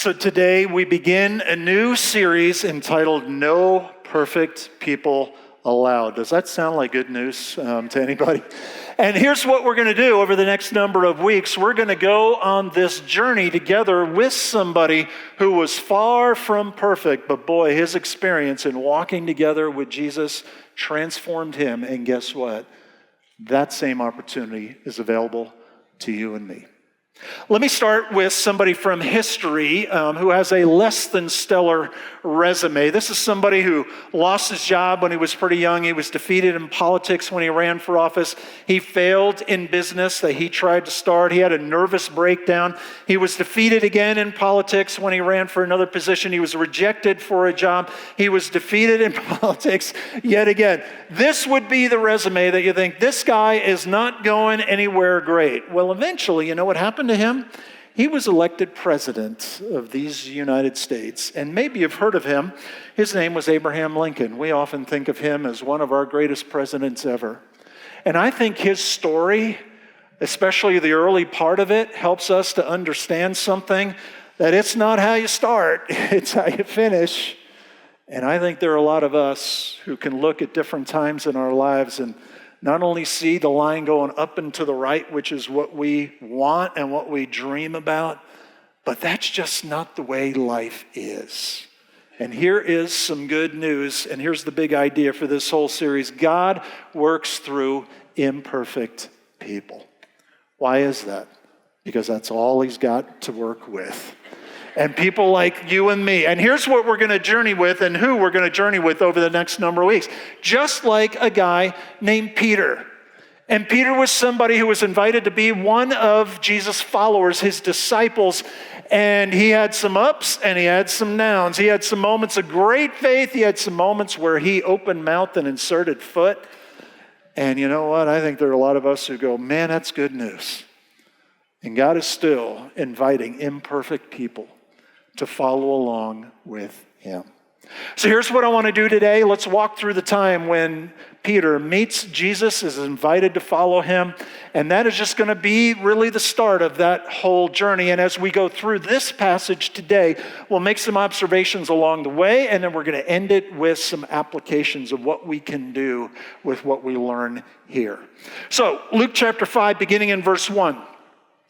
So today we begin a new series entitled No Perfect People Allowed. Does that sound like good news to anybody? And here's what we're going to do over the next number of weeks. We're going to go on this journey together with somebody who was far from perfect, but boy, his experience in walking together with Jesus transformed him. And guess what? That same opportunity is available to you and me. Let me start with somebody from history who has a less than stellar resume. This is somebody who lost his job when he was pretty young. He was defeated in politics when he ran for office. He failed in business that he tried to start. He had a nervous breakdown. He was defeated again in politics when he ran for another position. He was rejected for a job. He was defeated in politics yet again. This would be the resume that you think, this guy is not going anywhere great. Well, eventually, you know what happened to him? He was elected president of these United States, and maybe you've heard of him. His name was Abraham Lincoln. We often think of him as one of our greatest presidents ever. And I think his story, especially the early part of it, helps us to understand something, that it's not how you start, it's how you finish. And I think there are a lot of us who can look at different times in our lives and not only see the line going up and to the right, which is what we want and what we dream about, but that's just not the way life is. And here is some good news, and here's the big idea for this whole series. God works through imperfect people. Why is that? Because that's all he's got to work with. And people like you and me. And here's what we're going to journey with and who we're going to journey with over the next number of weeks. Just like a guy named Peter. And Peter was somebody who was invited to be one of Jesus' followers, his disciples. And he had some ups and he had some downs. He had some moments of great faith. He had some moments where he opened mouth and inserted foot. And you know what? I think there are a lot of us who go, man, that's good news. And God is still inviting imperfect people to follow along with him. So here's what I want to do today. Let's walk through the time when Peter meets Jesus, is invited to follow him, and that is just going to be really the start of that whole journey. And as we go through this passage today, we'll make some observations along the way, and then we're going to end it with some applications of what we can do with what we learn here. So Luke chapter 5, beginning in verse 1.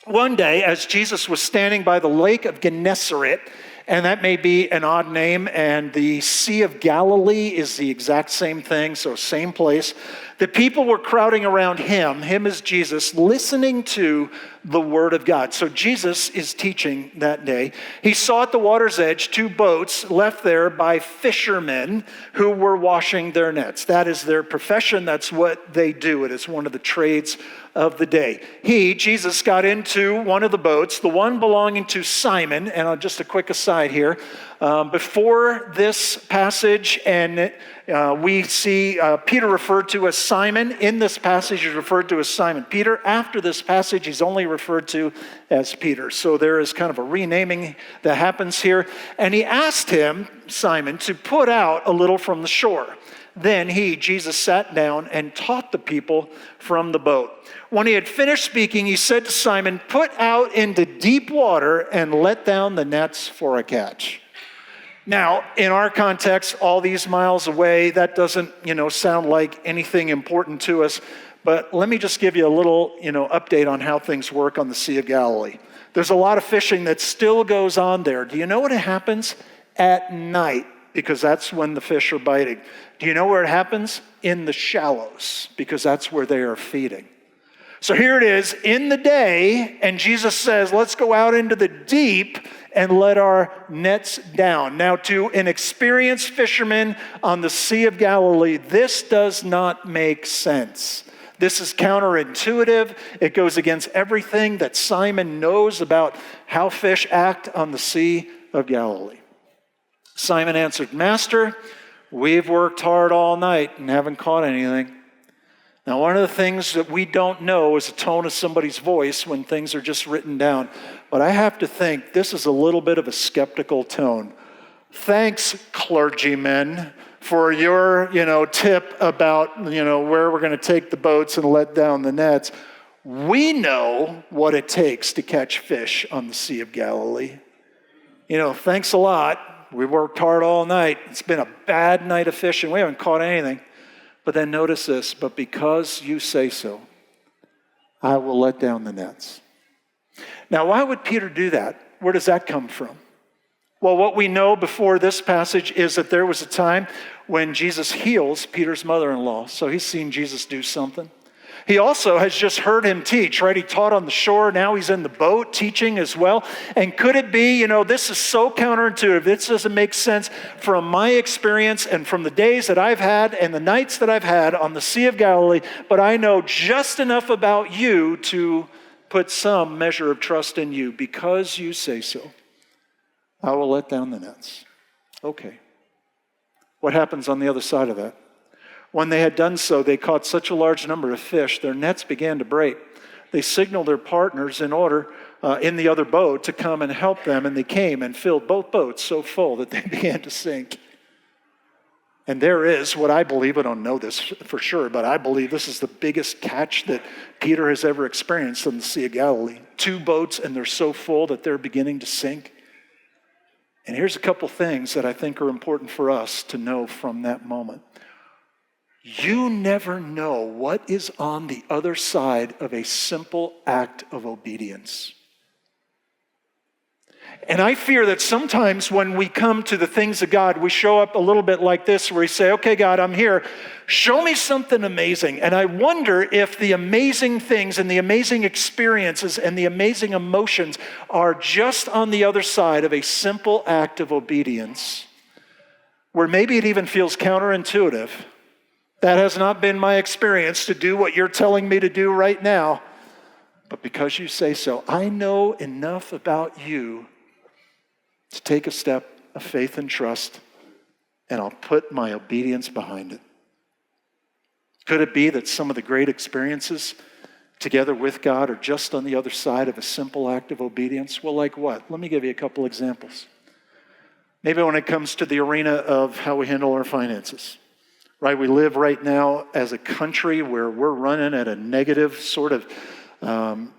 One day, as Jesus was standing by the lake of Gennesaret, and that may be an odd name, and the Sea of Galilee is the exact same thing, so same place. The people were crowding around him as Jesus, listening to the word of God. So Jesus is teaching that day. He saw at the water's edge 2 boats left there by fishermen who were washing their nets. That is their profession. That's what they do. It is one of the trades of the day. Jesus, got into one of the boats, the one belonging to Simon. And just a quick aside here, before this passage, and we see Peter referred to as Simon. In this passage, he's referred to as Simon Peter. After this passage, he's only referred to as Peter. So there is kind of a renaming that happens here. And he asked him, Simon, to put out a little from the shore. Then Jesus, sat down and taught the people from the boat. When he had finished speaking, he said to Simon, "Put out into deep water and let down the nets for a catch." Now, in our context, all these miles away, that doesn't, sound like anything important to us. But let me just give you a little, update on how things work on the Sea of Galilee. There's a lot of fishing that still goes on there. Do you know what happens at night? Because that's when the fish are biting. Do you know where it happens? In the shallows, because that's where they are feeding. So here it is in the day, and Jesus says, let's go out into the deep and let our nets down. Now, to an experienced fisherman on the Sea of Galilee, this does not make sense. This is counterintuitive. It goes against everything that Simon knows about how fish act on the Sea of Galilee. Simon answered, "Master, we've worked hard all night and haven't caught anything." Now, one of the things that we don't know is the tone of somebody's voice when things are just written down. But I have to think this is a little bit of a skeptical tone. Thanks, clergymen, for your, tip about, where we're going to take the boats and let down the nets. We know what it takes to catch fish on the Sea of Galilee. Thanks a lot. We worked hard all night. It's been a bad night of fishing. We haven't caught anything. But then notice this, but because you say so, I will let down the nets. Now, why would Peter do that? Where does that come from? Well, what we know before this passage is that there was a time when Jesus heals Peter's mother-in-law. So he's seen Jesus do something. He also has just heard him teach, right? He taught on the shore. Now he's in the boat teaching as well. And could it be, this is so counterintuitive. This doesn't make sense from my experience and from the days that I've had and the nights that I've had on the Sea of Galilee. But I know just enough about you to put some measure of trust in you. Because you say so, I will let down the nets. Okay. What happens on the other side of that? When they had done so, they caught such a large number of fish, their nets began to break. They signaled their partners in the other boat to come and help them, and they came and filled both boats so full that they began to sink. And there is what I believe, I don't know this for sure, but I believe this is the biggest catch that Peter has ever experienced on the Sea of Galilee. 2 boats, and they're so full that they're beginning to sink. And here's a couple things that I think are important for us to know from that moment. You never know what is on the other side of a simple act of obedience. And I fear that sometimes when we come to the things of God, we show up a little bit like this, where we say, okay, God, I'm here. Show me something amazing. And I wonder if the amazing things and the amazing experiences and the amazing emotions are just on the other side of a simple act of obedience, where maybe it even feels counterintuitive. That has not been my experience, to do what you're telling me to do right now. But because you say so, I know enough about you to take a step of faith and trust, and I'll put my obedience behind it. Could it be that some of the great experiences together with God are just on the other side of a simple act of obedience? Well, like what? Let me give you a couple examples. Maybe when it comes to the arena of how we handle our finances. Right, we live right now as a country where we're running at a negative sort of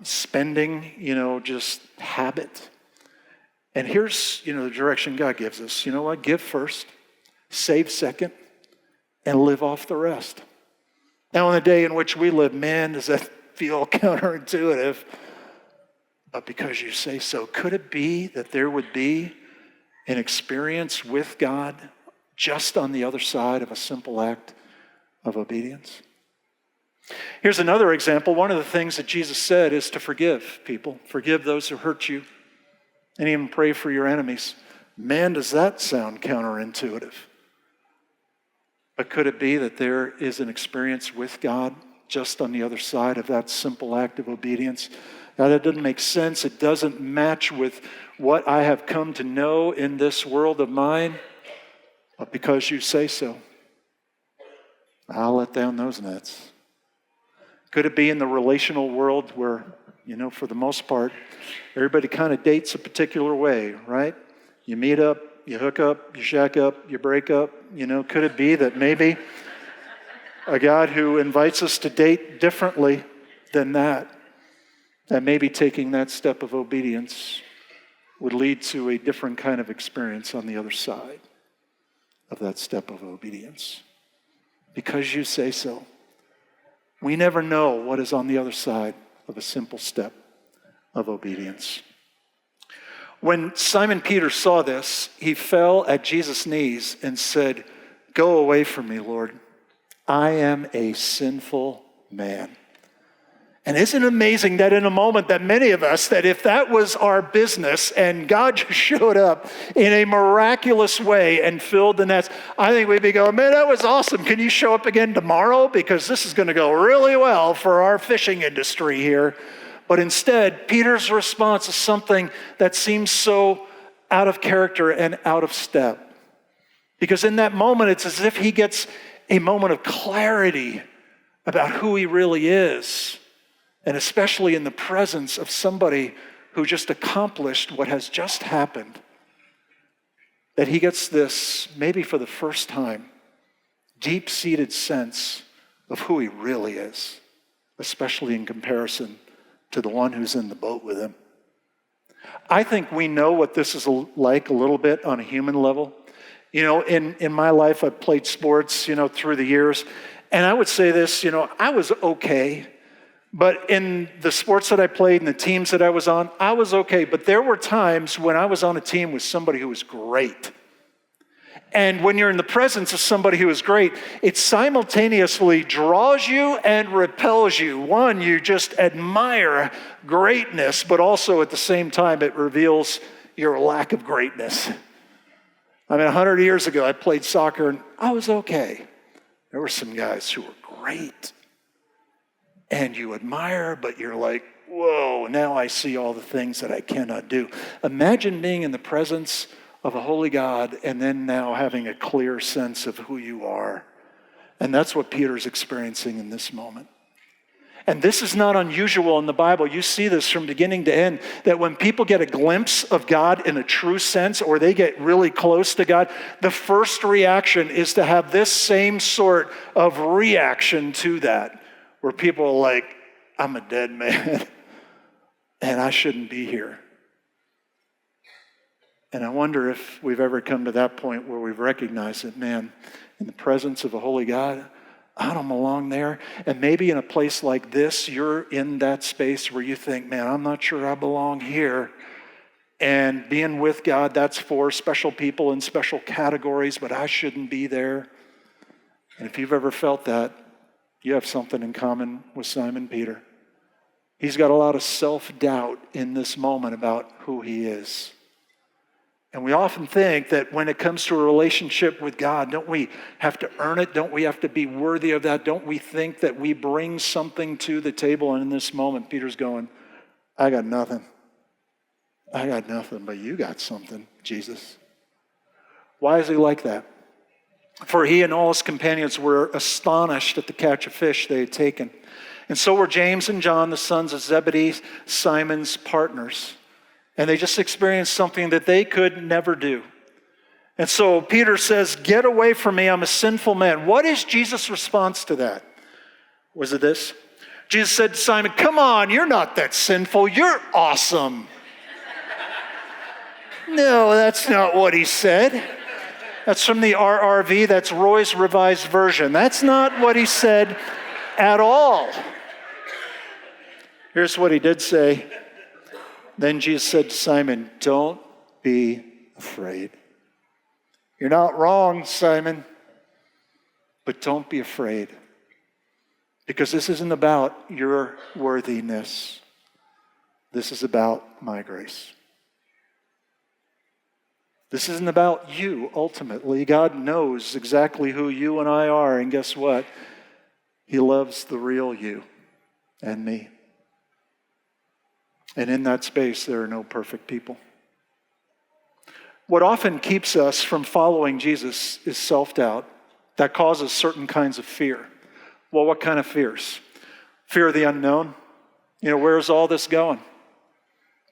spending, just habit. And here's, the direction God gives us. You know what? Give first, save second, and live off the rest. Now, in the day in which we live, man, does that feel counterintuitive? But because you say so, could it be that there would be an experience with God just on the other side of a simple act of obedience? Here's another example. One of the things that Jesus said is to forgive people. Forgive those who hurt you, and even pray for your enemies. Man, does that sound counterintuitive. But could it be that there is an experience with God just on the other side of that simple act of obedience? Now, that doesn't make sense. It doesn't match with what I have come to know in this world of mine. But because you say so, I'll let down those nets. Could it be in the relational world where, for the most part, everybody kind of dates a particular way, right? You meet up, you hook up, you shack up, you break up. Could it be that maybe a God who invites us to date differently than that maybe taking that step of obedience would lead to a different kind of experience on the other side of that step of obedience? Because you say so. We never know what is on the other side of a simple step of obedience. When Simon Peter saw this, he fell at Jesus' knees and said, "Go away from me, Lord. I am a sinful man." And isn't it amazing that in a moment that many of us, that if that was our business and God just showed up in a miraculous way and filled the nets, I think we'd be going, man, that was awesome. Can you show up again tomorrow? Because this is going to go really well for our fishing industry here. But instead, Peter's response is something that seems so out of character and out of step. Because in that moment, it's as if he gets a moment of clarity about who he really is. And especially in the presence of somebody who just accomplished what has just happened, that he gets this, maybe for the first time, deep-seated sense of who he really is, especially in comparison to the one who's in the boat with him. I think we know what this is like a little bit on a human level. In my life, I've played sports, through the years. And I would say this, I was okay. But in the sports that I played and the teams that I was on, I was okay. But there were times when I was on a team with somebody who was great. And when you're in the presence of somebody who is great, it simultaneously draws you and repels you. One, you just admire greatness, but also at the same time, it reveals your lack of greatness. 100 years ago, I played soccer and I was okay. There were some guys who were great. And you admire, but you're like, whoa, now I see all the things that I cannot do. Imagine being in the presence of a holy God and then now having a clear sense of who you are. And that's what Peter's experiencing in this moment. And this is not unusual in the Bible. You see this from beginning to end, that when people get a glimpse of God in a true sense, or they get really close to God, the first reaction is to have this same sort of reaction to that, where people are like, I'm a dead man, and I shouldn't be here. And I wonder if we've ever come to that point where we've recognized that, man, in the presence of a holy God, I don't belong there. And maybe in a place like this, you're in that space where you think, man, I'm not sure I belong here. And being with God, that's for special people in special categories, but I shouldn't be there. And if you've ever felt that, you have something in common with Simon Peter. He's got a lot of self-doubt in this moment about who he is. And we often think that when it comes to a relationship with God, don't we have to earn it? Don't we have to be worthy of that? Don't we think that we bring something to the table? And in this moment, Peter's going, I got nothing. I got nothing, but you got something, Jesus. Why is he like that? For he and all his companions were astonished at the catch of fish they had taken. And so were James and John, the sons of Zebedee, Simon's partners. And they just experienced something that they could never do. And so Peter says, get away from me, I'm a sinful man. What is Jesus' response to that? Was it this? Jesus said to Simon, come on, you're not that sinful, you're awesome. No, that's not what he said. That's from the RRV, that's Roy's Revised Version. That's not what he said at all. Here's what he did say. Then Jesus said to Simon, don't be afraid. You're not wrong, Simon, but don't be afraid. Because this isn't about your worthiness. This is about my grace. This isn't about you, ultimately. God knows exactly who you and I are, and guess what? He loves the real you and me. And in that space, there are no perfect people. What often keeps us from following Jesus is self-doubt. That causes certain kinds of fear. Well, what kind of fears? Fear of the unknown. Where's all this going?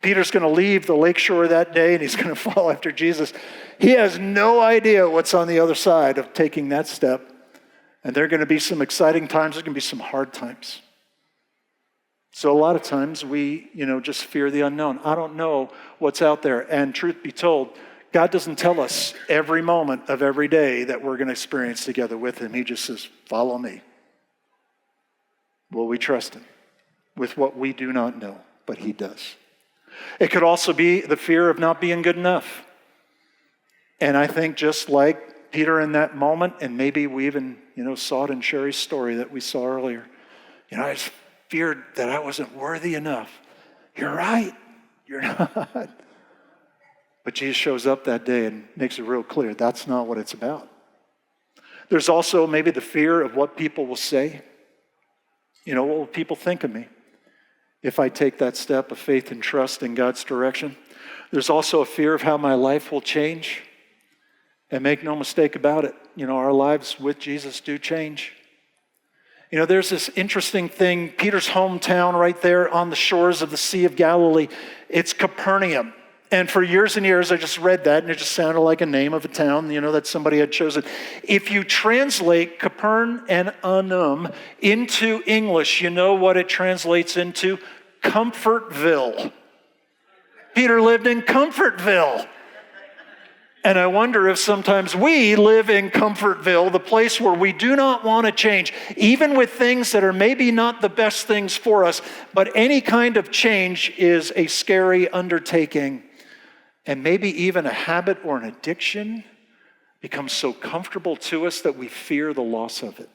Peter's going to leave the lakeshore that day and he's going to follow after Jesus. He has no idea what's on the other side of taking that step. And there are going to be some exciting times. There's going to be some hard times. So a lot of times we, just fear the unknown. I don't know what's out there. And truth be told, God doesn't tell us every moment of every day that we're going to experience together with him. He just says, follow me. Will we trust him with what we do not know? But he does. It could also be the fear of not being good enough. And I think just like Peter in that moment, and maybe we even, saw it in Sherry's story that we saw earlier. I just feared that I wasn't worthy enough. You're right. You're not. But Jesus shows up that day and makes it real clear that's not what it's about. There's also maybe the fear of what people will say. What will people think of me if I take that step of faith and trust in God's direction? There's also a fear of how my life will change. And make no mistake about it, our lives with Jesus do change. There's this interesting thing, Peter's hometown right there on the shores of the Sea of Galilee, it's Capernaum. And for years and years, I just read that, and it just sounded like a name of a town, that somebody had chosen. If you translate Capernaum into English, you know what it translates into? Comfortville. Peter lived in Comfortville. And I wonder if sometimes we live in Comfortville, the place where we do not want to change, even with things that are maybe not the best things for us, but any kind of change is a scary undertaking. And maybe even a habit or an addiction becomes so comfortable to us that we fear the loss of it.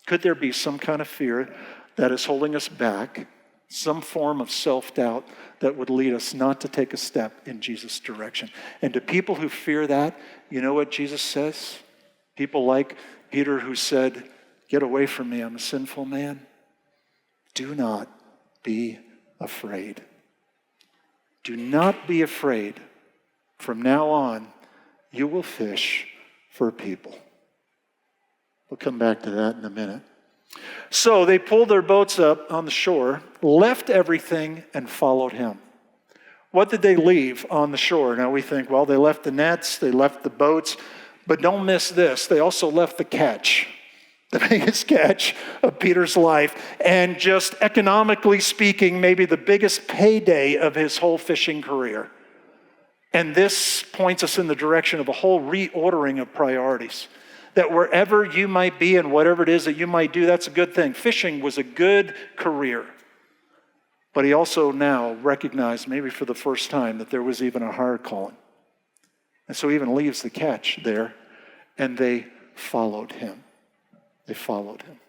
Could there be some kind of fear that is holding us back, some form of self-doubt that would lead us not to take a step in Jesus' direction? And to people who fear that, you know what Jesus says? People like Peter who said, "Get away from me, I'm a sinful man." Do not be afraid. Do not be afraid. From now on, you will fish for people. We'll come back to that in a minute. So they pulled their boats up on the shore, left everything, and followed him. What did they leave on the shore? Now we think, well, they left the nets, they left the boats, but don't miss this. They also left the catch, the biggest catch of Peter's life, and just economically speaking, maybe the biggest payday of his whole fishing career. And this points us in the direction of a whole reordering of priorities. That wherever you might be and whatever it is that you might do, that's a good thing. Fishing was a good career. But he also now recognized, maybe for the first time, that there was even a higher calling. And so he even leaves the catch there, and they followed him. They followed him.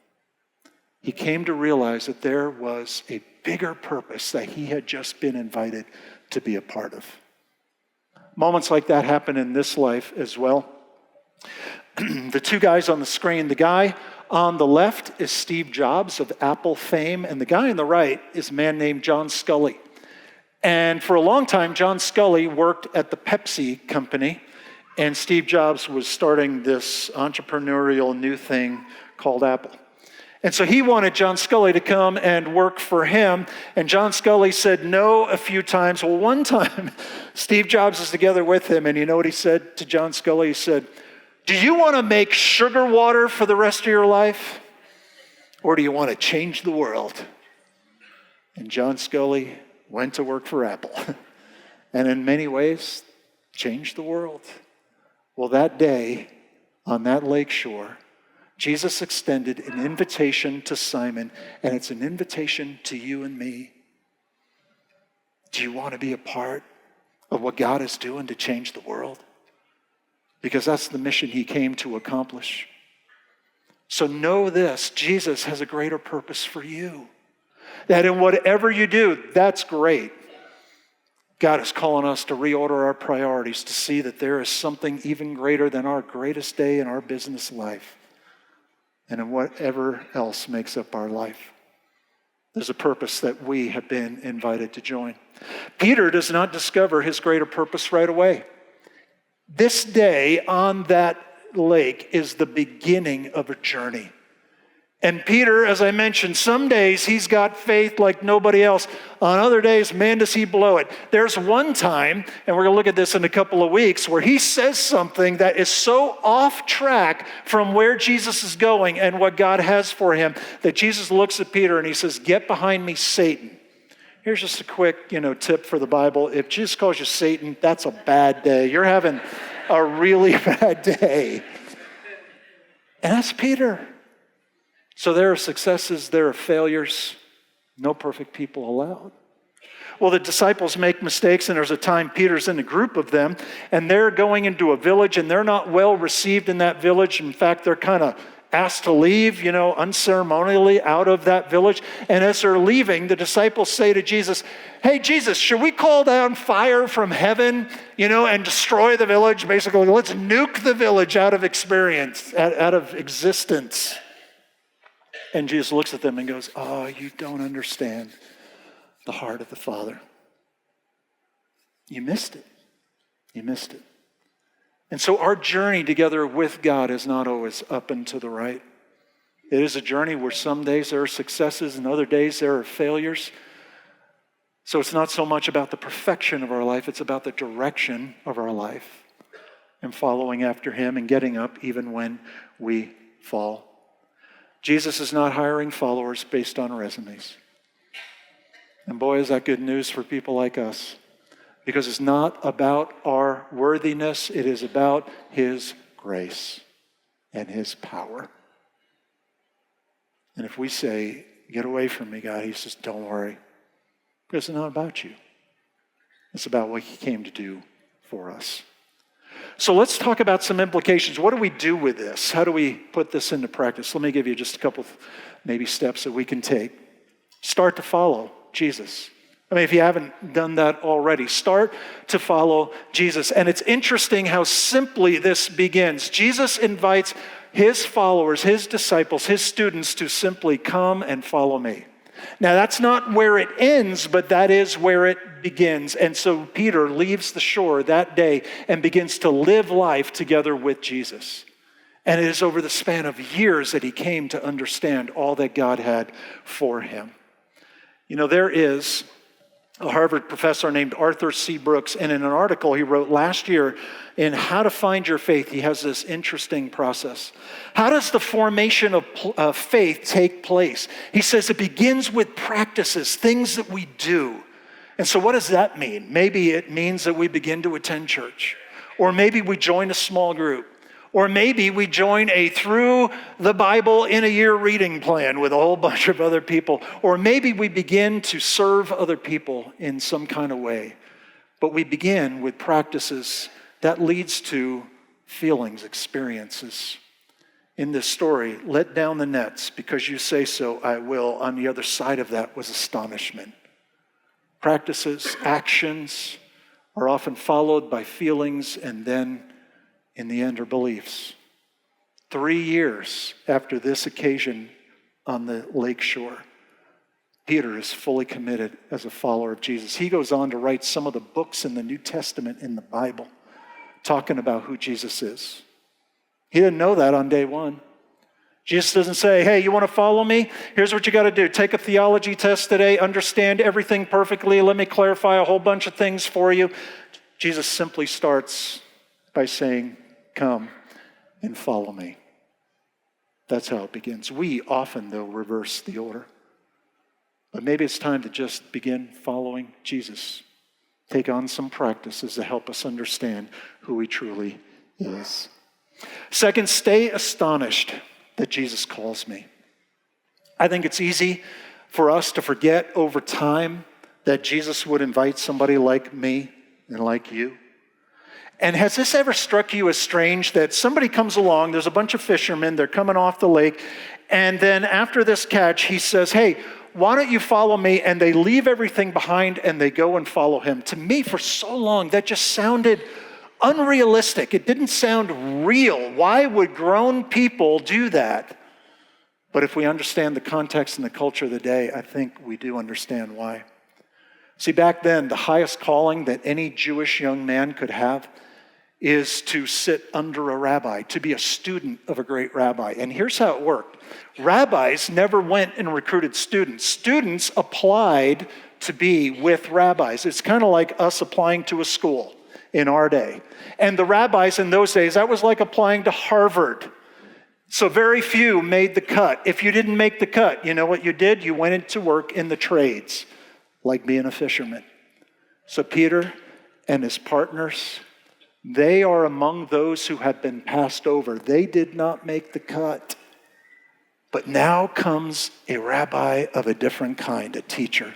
He came to realize that there was a bigger purpose that he had just been invited to be a part of. Moments like that happen in this life as well. The two guys on the screen, the guy on the left is Steve Jobs of Apple fame, and the guy on the right is a man named John Sculley. And for a long time, John Sculley worked at the Pepsi company, and Steve Jobs was starting this entrepreneurial new thing called Apple. And so he wanted John Sculley to come and work for him, and John Sculley said no a few times. Well, one time, Steve Jobs is together with him, and you know what he said to John Sculley? He said, "Do you want to make sugar water for the rest of your life? Or do you want to change the world?" And John Sculley went to work for Apple. And in many ways, changed the world. Well, that day, on that lake shore, Jesus extended an invitation to Simon, and it's an invitation to you and me. Do you want to be a part of what God is doing to change the world? Because that's the mission he came to accomplish. So know this, Jesus has a greater purpose for you. That in whatever you do, that's great. God is calling us to reorder our priorities, to see that there is something even greater than our greatest day in our business life and in whatever else makes up our life. There's a purpose that we have been invited to join. Peter does not discover his greater purpose right away. This day on that lake is the beginning of a journey. And Peter, as I mentioned, some days he's got faith like nobody else. On other days, man, does he blow it. There's one time, and we're going to look at this in a couple of weeks, where he says something that is so off track from where Jesus is going and what God has for him that Jesus looks at Peter and he says, "Get behind me, Satan." Here's just a quick, tip for the Bible. If Jesus calls you Satan, that's a bad day. You're having a really bad day. And that's Peter. So there are successes, there are failures, no perfect people allowed. Well, the disciples make mistakes, and there's a time Peter's in a group of them, and they're going into a village, and they're not well received in that village. In fact, they're kind of asked to leave, unceremonially out of that village. And as they're leaving, the disciples say to Jesus, "Hey, Jesus, should we call down fire from heaven, and destroy the village? Basically, let's nuke the village out of existence." And Jesus looks at them and goes, "Oh, you don't understand the heart of the Father. You missed it. You missed it." And so our journey together with God is not always up and to the right. It is a journey where some days there are successes and other days there are failures. So it's not so much about the perfection of our life, it's about the direction of our life and following after him and getting up even when we fall. Jesus is not hiring followers based on resumes. And boy, is that good news for people like us. Because it's not about our worthiness, it is about his grace and his power. And if we say, get away from me, God, he says, don't worry. Because it's not about you. It's about what he came to do for us. So let's talk about some implications. What do we do with this? How do we put this into practice? Let me give you just a couple maybe steps that we can take. Start to follow Jesus. I mean, if you haven't done that already, start to follow Jesus. And it's interesting how simply this begins. Jesus invites his followers, his disciples, his students to simply come and follow me. Now, that's not where it ends, but that is where it begins. And so Peter leaves the shore that day and begins to live life together with Jesus. And it is over the span of years that he came to understand all that God had for him. You know, there is a Harvard professor named Arthur C. Brooks, and in an article he wrote last year in How to Find Your Faith, he has this interesting process. How does the formation of faith take place? He says it begins with practices, things that we do. And so what does that mean? Maybe it means that we begin to attend church, or maybe we join a small group, or maybe we join a Through the Bible in a Year reading plan with a whole bunch of other people. Or maybe we begin to serve other people in some kind of way. But we begin with practices that leads to feelings, experiences. In this story, let down the nets, because you say so, I will. On the other side of that was astonishment. Practices, actions are often followed by feelings, and then in the end, are beliefs. 3 years after this occasion on the lake shore, Peter is fully committed as a follower of Jesus. He goes on to write some of the books in the New Testament in the Bible, talking about who Jesus is. He didn't know that on day one. Jesus doesn't say, hey, you want to follow me? Here's what you got to do. Take a theology test today, understand everything perfectly. Let me clarify a whole bunch of things for you. Jesus simply starts by saying, come and follow me. That's how it begins. We often, though, reverse the order. But maybe it's time to just begin following Jesus. Take on some practices to help us understand who he truly is. Second, stay astonished that Jesus calls me. I think it's easy for us to forget over time that Jesus would invite somebody like me and like you. And has this ever struck you as strange that somebody comes along, there's a bunch of fishermen, they're coming off the lake, and then after this catch, he says, hey, why don't you follow me? And they leave everything behind and they go and follow him. To me, for so long, that just sounded unrealistic. It didn't sound real. Why would grown people do that? But if we understand the context and the culture of the day, I think we do understand why. See, back then, the highest calling that any Jewish young man could have is to sit under a rabbi, to be a student of a great rabbi. And here's how it worked. Rabbis never went and recruited students. Students applied to be with rabbis. It's kind of like us applying to a school in our day. And the rabbis in those days, that was like applying to Harvard. So very few made the cut. If you didn't make the cut, you know what you did? You went into work in the trades, like being a fisherman. So Peter and his partners, they are among those who have been passed over. They did not make the cut. But now comes a rabbi of a different kind, a teacher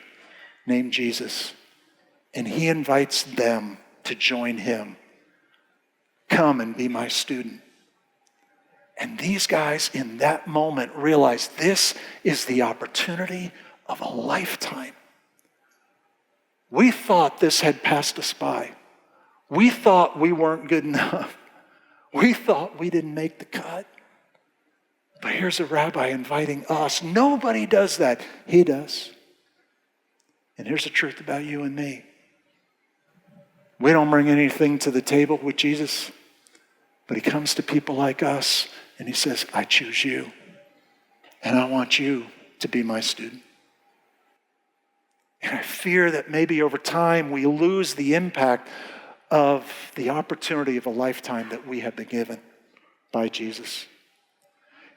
named Jesus. And he invites them to join him. Come and be my student. And these guys in that moment realize this is the opportunity of a lifetime. We thought this had passed us by. We thought we weren't good enough. We thought we didn't make the cut. But here's a rabbi inviting us. Nobody does that. He does. And here's the truth about you and me. We don't bring anything to the table with Jesus, but he comes to people like us and he says, I choose you, and I want you to be my student. And I fear that maybe over time we lose the impact of the opportunity of a lifetime that we have been given by Jesus.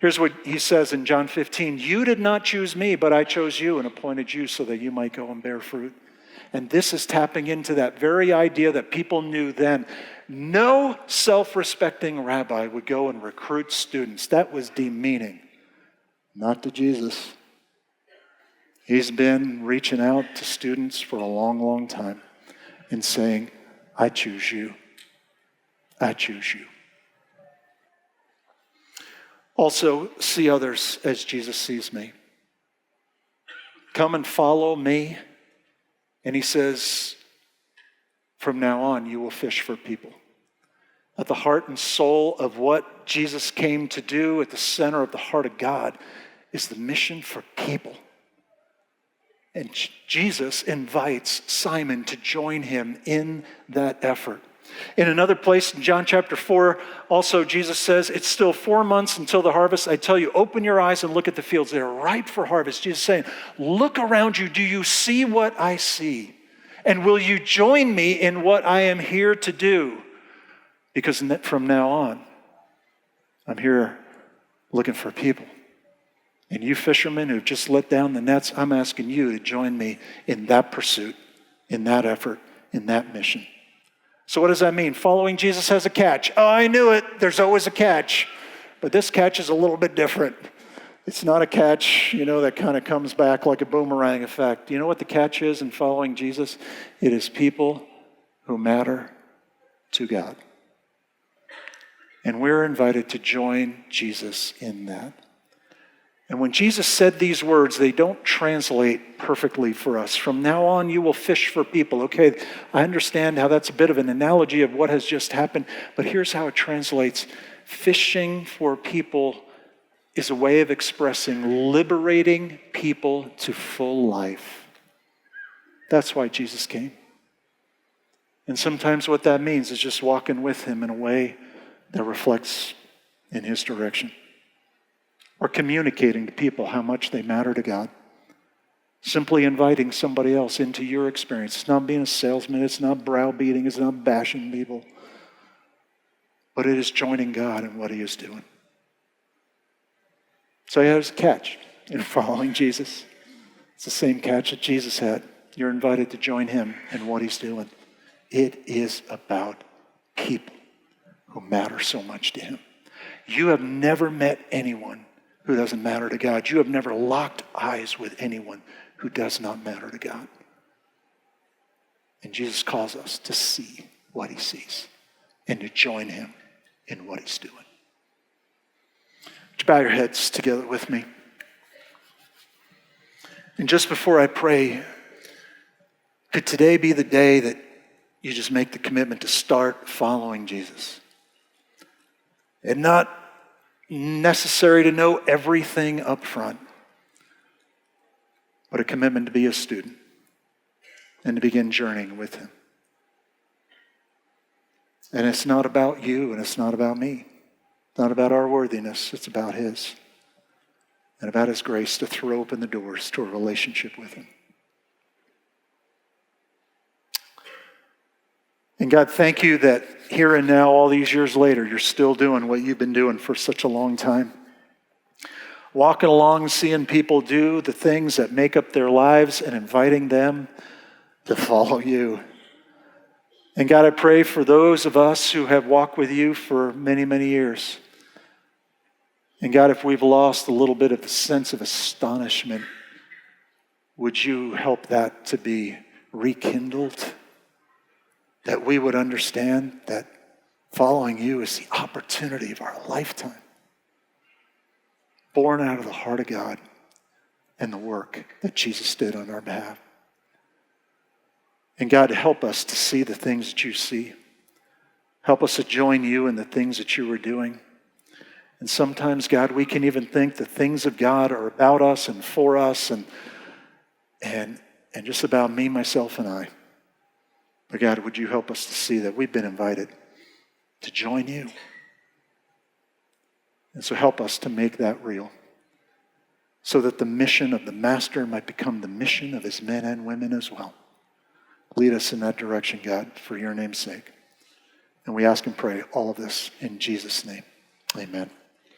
Here's what he says in John 15. You did not choose me, but I chose you and appointed you so that you might go and bear fruit. And this is tapping into that very idea that people knew then. No self-respecting rabbi would go and recruit students. That was demeaning. Not to Jesus. He's been reaching out to students for a long, long time and saying, I choose you. I choose you. Also, see others as Jesus sees me. Come and follow me. And he says, from now on, you will fish for people. At the heart and soul of what Jesus came to do, at the center of the heart of God, is the mission for people. And Jesus invites Simon to join him in that effort. In another place, in John chapter 4, also Jesus says, it's still 4 months until the harvest. I tell you, open your eyes and look at the fields. They're ripe for harvest. Jesus is saying, look around you. Do you see what I see? And will you join me in what I am here to do? Because from now on, I'm here looking for people. And you fishermen who've just let down the nets, I'm asking you to join me in that pursuit, in that effort, in that mission. So what does that mean? Following Jesus has a catch. Oh, I knew it. There's always a catch. But this catch is a little bit different. It's not a catch, that kind of comes back like a boomerang effect. You know what the catch is in following Jesus? It is people who matter to God. And we're invited to join Jesus in that. And when Jesus said these words, they don't translate perfectly for us. From now on, you will fish for people. Okay, I understand how that's a bit of an analogy of what has just happened, but here's how it translates. Fishing for people is a way of expressing liberating people to full life. That's why Jesus came. And sometimes what that means is just walking with him in a way that reflects in his direction. Or communicating to people how much they matter to God. Simply inviting somebody else into your experience. It's not being a salesman. It's not browbeating. It's not bashing people. But it is joining God in what he is doing. So there's a catch in following Jesus. It's the same catch that Jesus had. You're invited to join him in what he's doing. It is about people who matter so much to him. You have never met anyone who doesn't matter to God. You have never locked eyes with anyone who does not matter to God. And Jesus calls us to see what he sees and to join him in what he's doing. Would you bow your heads together with me? And just before I pray, could today be the day that you just make the commitment to start following Jesus? And not necessary to know everything up front, but a commitment to be a student and to begin journeying with him. And it's not about you and it's not about me. It's not about our worthiness. It's about his. And about his grace to throw open the doors to a relationship with him. And God, thank you that here and now, all these years later, you're still doing what you've been doing for such a long time. Walking along, seeing people do the things that make up their lives and inviting them to follow you. And God, I pray for those of us who have walked with you for many, many years. And God, if we've lost a little bit of the sense of astonishment, would you help that to be rekindled? That we would understand that following you is the opportunity of our lifetime. Born out of the heart of God and the work that Jesus did on our behalf. And God, help us to see the things that you see. Help us to join you in the things that you are doing. And sometimes, God, we can even think the things of God are about us and for us and just about me, myself, and I. But God, would you help us to see that we've been invited to join you? And so help us to make that real so that the mission of the Master might become the mission of his men and women as well. Lead us in that direction, God, for your name's sake. And we ask and pray all of this in Jesus' name. Amen.